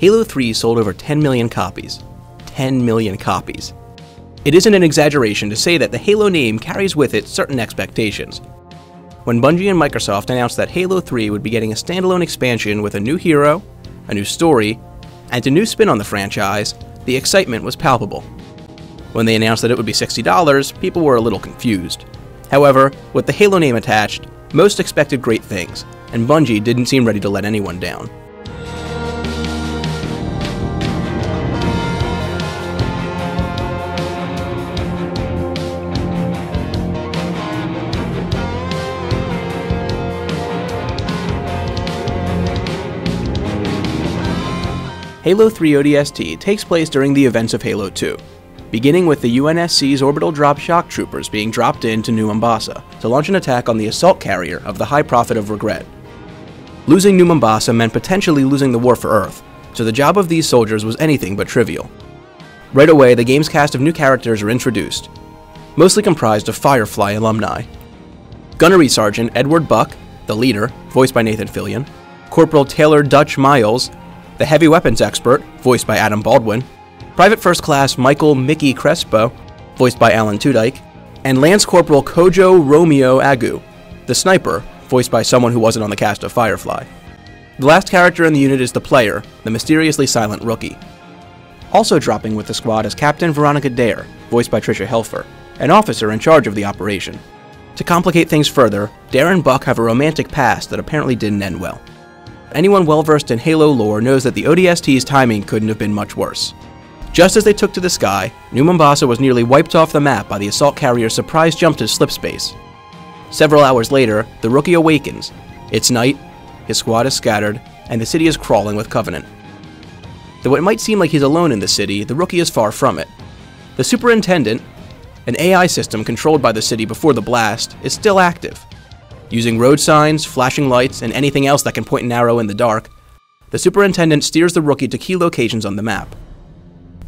Halo 3 sold over 10 million copies. 10 million copies. It isn't an exaggeration to say that the Halo name carries with it certain expectations. When Bungie and Microsoft announced that Halo 3 would be getting a standalone expansion with a new hero, a new story, and a new spin on the franchise, the excitement was palpable. When they announced that it would be $60, people were a little confused. However, with the Halo name attached, most expected great things, and Bungie didn't seem ready to let anyone down. Halo 3 ODST takes place during the events of Halo 2, beginning with the UNSC's orbital drop shock troopers being dropped into New Mombasa to launch an attack on the assault carrier of the High Prophet of Regret. Losing New Mombasa meant potentially losing the war for Earth, so the job of these soldiers was anything but trivial. Right away, the game's cast of new characters are introduced, mostly comprised of Firefly alumni. Gunnery Sergeant Edward Buck, the leader, voiced by Nathan Fillion, Corporal Taylor Dutch Miles, the heavy weapons expert, voiced by Adam Baldwin, Private First Class Michael Mickey Crespo, voiced by Alan Tudyk, and Lance Corporal Kojo Romeo Agu, the sniper, voiced by someone who wasn't on the cast of Firefly. The last character in the unit is the player, the mysteriously silent rookie. Also dropping with the squad is Captain Veronica Dare, voiced by Tricia Helfer, an officer in charge of the operation. To complicate things further, Dare and Buck have a romantic past that apparently didn't end well. Anyone well-versed in Halo lore knows that the ODST's timing couldn't have been much worse. Just as they took to the sky, New Mombasa was nearly wiped off the map by the assault carrier's surprise jump to slipspace. Several hours later, the rookie awakens. It's night, his squad is scattered, and the city is crawling with Covenant. Though it might seem like he's alone in the city, the rookie is far from it. The Superintendent, an AI system controlled by the city before the blast, is still active. Using road signs, flashing lights, and anything else that can point an arrow in the dark, the Superintendent steers the rookie to key locations on the map.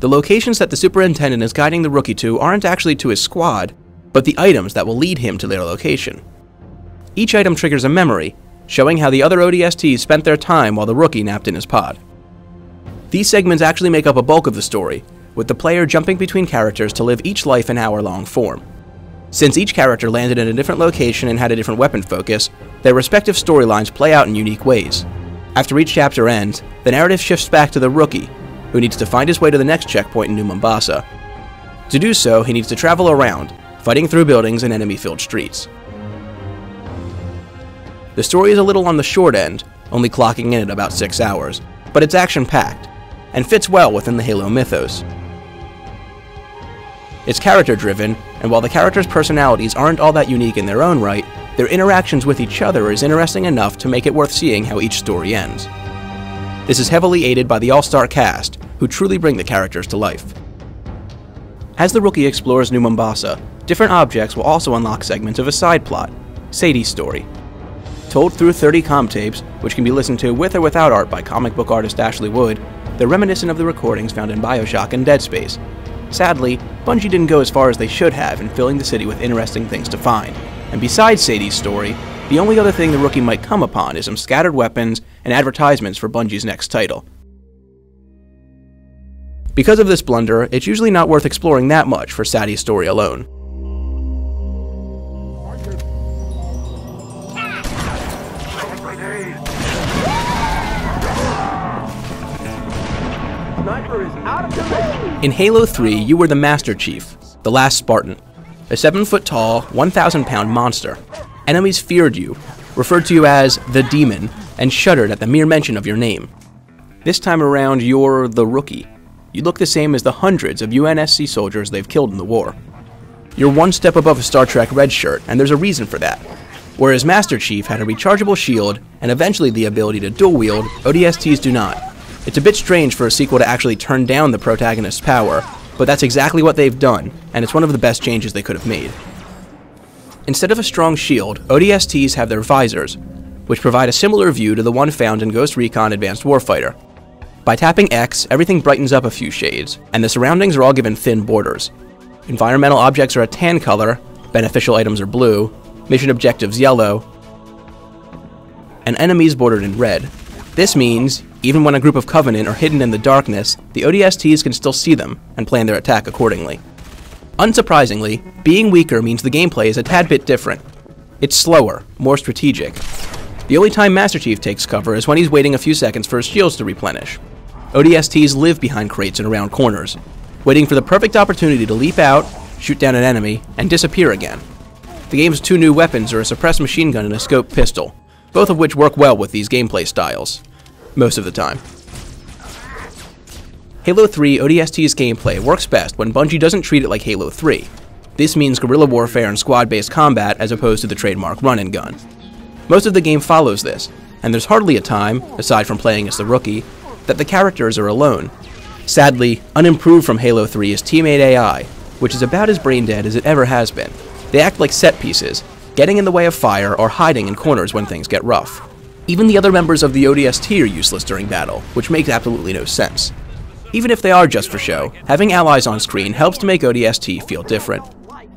The locations that the Superintendent is guiding the rookie to aren't actually to his squad, but the items that will lead him to their location. Each item triggers a memory, showing how the other ODSTs spent their time while the rookie napped in his pod. These segments actually make up a bulk of the story, with the player jumping between characters to live each life in hour-long form. Since each character landed in a different location and had a different weapon focus, their respective storylines play out in unique ways. After each chapter ends, the narrative shifts back to the rookie, who needs to find his way to the next checkpoint in New Mombasa. To do so, he needs to travel around, fighting through buildings and enemy-filled streets. The story is a little on the short end, only clocking in at about 6 hours, but it's action-packed, and fits well within the Halo mythos. It's character-driven, and while the characters' personalities aren't all that unique in their own right, their interactions with each other is interesting enough to make it worth seeing how each story ends. This is heavily aided by the all-star cast, who truly bring the characters to life. As the rookie explores New Mombasa, different objects will also unlock segments of a side plot, Sadie's story. Told through 30 comm tapes, which can be listened to with or without art by comic book artist Ashley Wood, they're reminiscent of the recordings found in BioShock and Dead Space. Sadly, Bungie didn't go as far as they should have in filling the city with interesting things to find, and besides Sadie's story, the only other thing the rookie might come upon is some scattered weapons and advertisements for Bungie's next title. Because of this blunder, it's usually not worth exploring that much for Sadie's story alone. In Halo 3, you were the Master Chief, the last Spartan, a 7-foot-tall, 1,000-pound monster. Enemies feared you, referred to you as the Demon, and shuddered at the mere mention of your name. This time around, you're the Rookie. You look the same as the hundreds of UNSC soldiers they've killed in the war. You're one step above a Star Trek red shirt, and there's a reason for that. Whereas Master Chief had a rechargeable shield, and eventually the ability to dual-wield, ODSTs do not. It's a bit strange for a sequel to actually turn down the protagonist's power, but that's exactly what they've done, and it's one of the best changes they could have made. Instead of a strong shield, ODSTs have their visors, which provide a similar view to the one found in Ghost Recon Advanced Warfighter. By tapping X, everything brightens up a few shades, and the surroundings are all given thin borders. Environmental objects are a tan color, beneficial items are blue, mission objectives yellow, and enemies bordered in red. This means Even when a group of Covenant are hidden in the darkness, the ODSTs can still see them and plan their attack accordingly. Unsurprisingly, being weaker means the gameplay is a tad bit different. It's slower, more strategic. The only time Master Chief takes cover is when he's waiting a few seconds for his shields to replenish. ODSTs live behind crates and around corners, waiting for the perfect opportunity to leap out, shoot down an enemy, and disappear again. The game's 2 new weapons are a suppressed machine gun and a scope pistol, both of which work well with these gameplay styles. Most of the time. Halo 3 ODST's gameplay works best when Bungie doesn't treat it like Halo 3. This means guerrilla warfare and squad-based combat as opposed to the trademark run-and-gun. Most of the game follows this, and there's hardly a time, aside from playing as the rookie, that the characters are alone. Sadly, unimproved from Halo 3 is teammate AI, which is about as brain-dead as it ever has been. They act like set pieces, getting in the way of fire or hiding in corners when things get rough. Even the other members of the ODST are useless during battle, which makes absolutely no sense. Even if they are just for show, having allies on screen helps to make ODST feel different.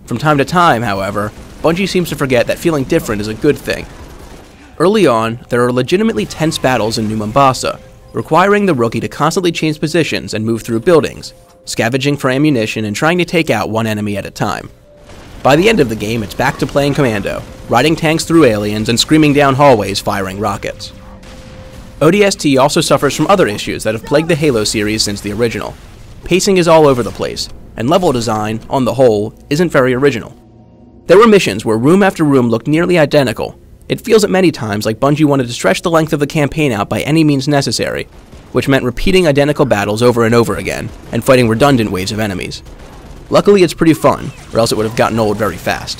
From time to time, however, Bungie seems to forget that feeling different is a good thing. Early on, there are legitimately tense battles in New Mombasa, requiring the rookie to constantly change positions and move through buildings, scavenging for ammunition and trying to take out one enemy at a time. By the end of the game, it's back to playing commando, riding tanks through aliens and screaming down hallways firing rockets. ODST also suffers from other issues that have plagued the Halo series since the original. Pacing is all over the place, and level design, on the whole, isn't very original. There were missions where room after room looked nearly identical. It feels at many times like Bungie wanted to stretch the length of the campaign out by any means necessary, which meant repeating identical battles over and over again, and fighting redundant waves of enemies. Luckily it's pretty fun, or else it would have gotten old very fast.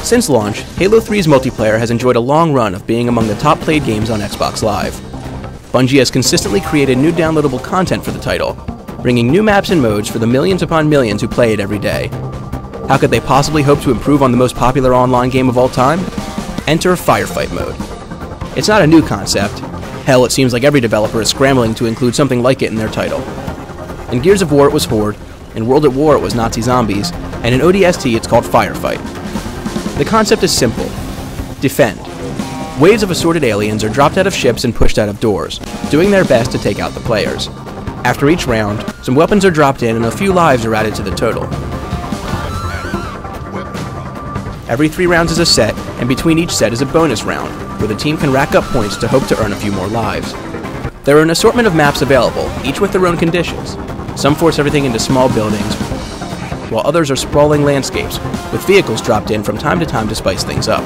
Since launch, Halo 3's multiplayer has enjoyed a long run of being among the top played games on Xbox Live. Bungie has consistently created new downloadable content for the title, bringing new maps and modes for the millions upon millions who play it every day. How could they possibly hope to improve on the most popular online game of all time? Enter Firefight mode. It's not a new concept. Hell, it seems like every developer is scrambling to include something like it in their title. In Gears of War it was Horde, in World at War it was Nazi zombies, and in ODST it's called Firefight. The concept is simple. Defend. Waves of assorted aliens are dropped out of ships and pushed out of doors, doing their best to take out the players. After each round, some weapons are dropped in and a few lives are added to the total. Every 3 rounds is a set, and between each set is a bonus round, where the team can rack up points to hope to earn a few more lives. There are an assortment of maps available, each with their own conditions. Some force everything into small buildings, while others are sprawling landscapes, with vehicles dropped in from time to spice things up.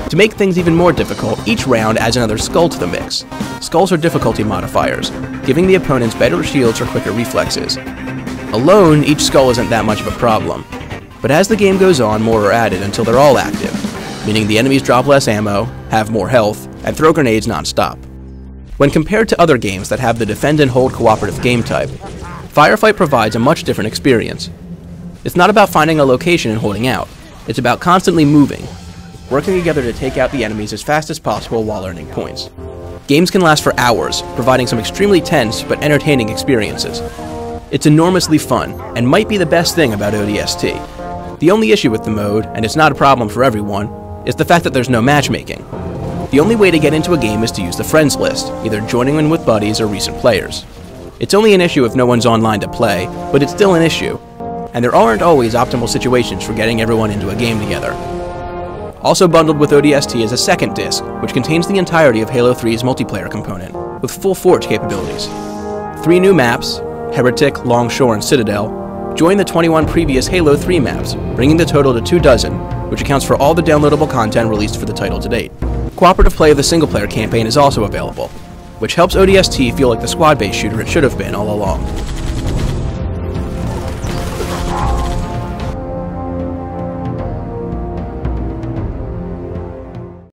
To make things even more difficult, each round adds another skull to the mix. Skulls are difficulty modifiers, giving the opponents better shields or quicker reflexes. Alone, each skull isn't that much of a problem, but as the game goes on, more are added until they're all active, meaning the enemies drop less ammo, have more health, and throw grenades non-stop. When compared to other games that have the defend and hold cooperative game type, Firefight provides a much different experience. It's not about finding a location and holding out. It's about constantly moving, working together to take out the enemies as fast as possible while earning points. Games can last for hours, providing some extremely tense but entertaining experiences. It's enormously fun, and might be the best thing about ODST. The only issue with the mode, and it's not a problem for everyone, is the fact that there's no matchmaking. The only way to get into a game is to use the friends list, either joining in with buddies or recent players. It's only an issue if no one's online to play, but it's still an issue, and there aren't always optimal situations for getting everyone into a game together. Also bundled with ODST is a second disc, which contains the entirety of Halo 3's multiplayer component, with full Forge capabilities. 3 new maps, Heretic, Longshore, and Citadel, join the 21 previous Halo 3 maps, bringing the total to 24, which accounts for all the downloadable content released for the title to date. Cooperative play of the single-player campaign is also available, which helps ODST feel like the squad-based shooter it should have been all along.